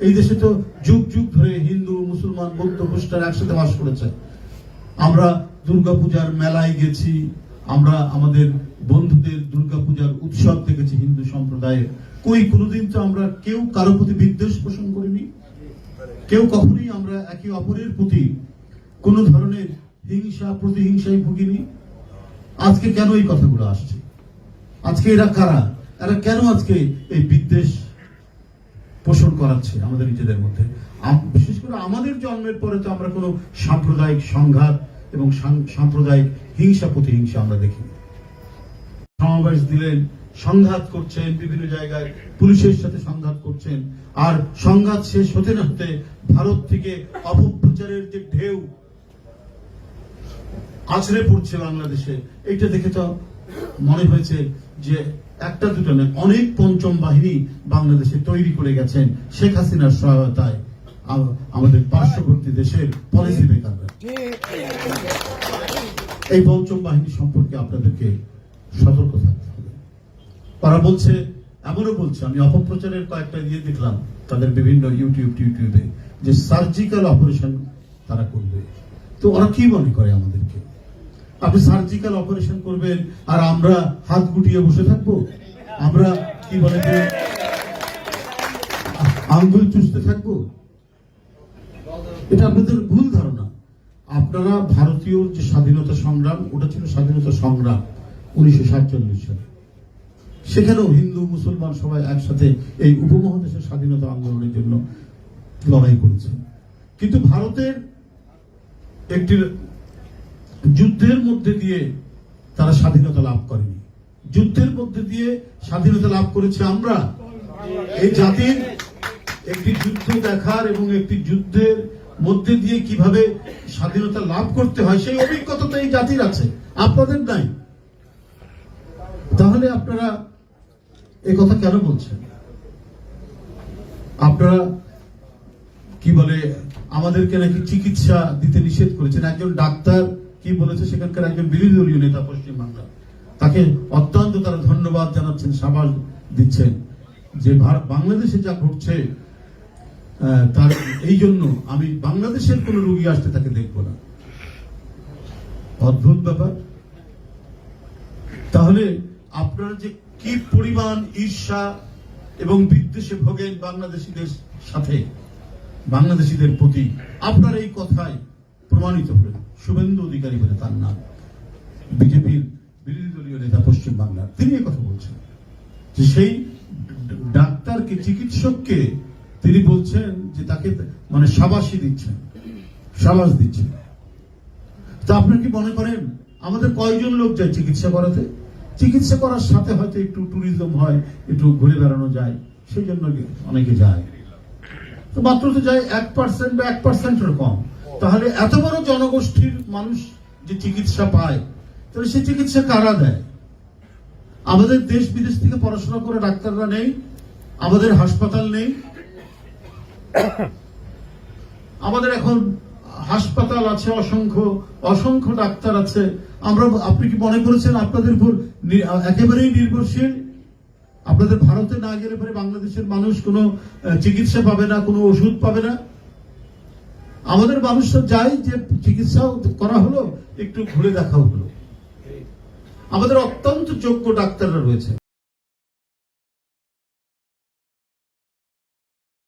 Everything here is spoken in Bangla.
এই দেশে তো যুগ যুগ ধরে হিন্দু, মুসলমান, বৌদ্ধ, খ্রিস্টান একসাথে বাস করেছে। আমরা দুর্গাপূজার মেলায় গেছি, আমরা আমাদের বন্ধুদের দুর্গাপূজার উৎসব দেখেছি হিন্দু সম্প্রদায়ের। কোনোদিন তো আমরা কেউ কারো প্রতি বিদ্বেষ পোষণ করিনি, কেউ কখনোই আমরা একে অপরের প্রতি কোন ধরনের হিংসা প্রতিহিংসায় ভুগিনি। আজকে কেন এই কথাগুলো আসছে? আজকে এরা কারা? এরা কেন আজকে এই বিদ্বেষ পোষণ করাচ্ছে আমাদের নিজেদের মধ্যে? বিশেষ করে আমাদের জন্মের পরে তো আমরা কোনো সাম্প্রদায়িক সংঘাত এবং সাম্প্রদায়িক হিংসা প্রতিহিংসা আমরা দেখি। সমাবেশ দিলেন, সংঘাত করছেন, বিভিন্ন জায়গায় পুলিশের সাথে সংঘাত করছেন, আর সংঘাত শেষ হতে না হতে ভারত থেকে অপপ্রচারের যে ঢেউ আছড়ে পড়ছে বাংলাদেশে, এইটা দেখে তো মনে হয়েছে যে একটা দুটো নয়, অনেক পঞ্চম বাহিনী বাংলাদেশে তৈরি করে গেছেন শেখ হাসিনার সহায়তায় আমাদের পার্শ্ববর্তী দেশের পলিসি মেকাররা। এই পঞ্চম বাহিনী সম্পর্কে আপনাদেরকে সতর্ক থাকতে হবে। তারা বলছে, এমনও বলছে, আমি অপপ্রচারের কয়েকটা দিয়ে দেখলাম তাদের বিভিন্ন ইউটিউবে, যে সার্জিক্যাল অপারেশন তারা করবে। তো ওরা কি মনে করে আমাদেরকে? আপনি সার্জিক্যাল অপারেশন করবেন আর আমরা হাত গুটিয়ে বসে থাকবো? আমরা কি বলে যে আঙ্গুল চুষতে থাকবো? এটা আপনাদের ভুল ধারণা। আপনারা ভারতীয় যে স্বাধীনতা সংগ্রাম, ওটা ছিল স্বাধীনতা সংগ্রাম 1947 সালে। সেখানেও হিন্দু মুসলমান সবাই একসাথে এই উপমহাদেশের স্বাধীনতা আন্দোলনের জন্য লড়াই করেছে। কিন্তু ভারতের একটি যুদ্ধের মধ্যে দিয়ে তারা স্বাধীনতা লাভ করেনি। যুদ্ধের মধ্যে দিয়ে স্বাধীনতা লাভ করেছে আমরা। এই জাতির একটি যুদ্ধ দেখার এবং একটি যুদ্ধের মধ্যে দিয়ে কিভাবে স্বাধীনতা লাভ করতে হয় সেই অভিজ্ঞতা তো এই জাতির আছে, আপনাদের নাই। তাহলে আপনারা এই কথা কেন বলছেন? আপনারা কি বলে আমাদেরকে নাকি চিকিৎসা দিতে নিষেধ করেছেন। একজন ডাক্তার কি বলেছে, সেখানকার একজন বিরোধী দলীয় নেতা পশ্চিমবাংলা, তাকে অত্যন্ত তারা ধন্যবাদ জানাচ্ছেন, সাবাস দিচ্ছেন যে বাংলাদেশে যা ঘটছে তার এই জন্য আমি বাংলাদেশের কোন রোগী আসতে তাকে দেখব না। অদ্ভুত ব্যাপার। তাহলে আপনারা যে কি পরিমাণ ঈর্ষা এবং বিদ্বেষে ভোগেন বাংলাদেশিদের সাথে, বাংলাদেশিদের প্রতি, আপনার এই কথায় প্রমাণিত হলেন। শুভেন্দু অধিকারী বলে তার নাম, বিজেপির বিরোধী দলীয় নেতা পশ্চিম বাংলার, তিনি এই কথা বলছেন যে সেই ডাক্তারকে, চিকিৎসককে তিনি বলছেন যে তাকে মানে সাবাসী দিচ্ছেন, সাবাস দিচ্ছেন। তা আপনার কি মনে করেন আমাদের কয়জন লোক যায় চিকিৎসা করাতে? চিকিৎসা করার সাথে হয়তো একটু ট্যুরিজম হয়, একটু ঘুরে বেড়ানো যায়, সেই জন্য অনেকে যায়। তো মাত্র তো যায় 1% বা 1%-এর কম। তাহলে এত বড় জনগোষ্ঠীর মানুষ যে চিকিৎসা পায়, তাহলে সেই চিকিৎসা কারা দেয়? আমাদের দেশ বিদেশ থেকে পড়াশোনা করে ডাক্তাররা নেই, আমাদের হাসপাতাল নেই। আমাদের এখন হাসপাতাল আছে অসংখ্য, অসংখ্য ডাক্তার আছে। আপনি কি মনে করেছেন আপনাদের উপর একেবারেই নির্ভরশীল? আপনাদের ভারতে না গেলে পরে বাংলাদেশের মানুষ কোনো চিকিৎসা পাবে না, কোনো ওষুধ পাবে না। আমাদের মানুষরা যায় যে চিকিৎসা করা হলো, একটু ঘুরে দেখা হলো। আমাদের অত্যন্ত যোগ্য ডাক্তাররা রয়েছে।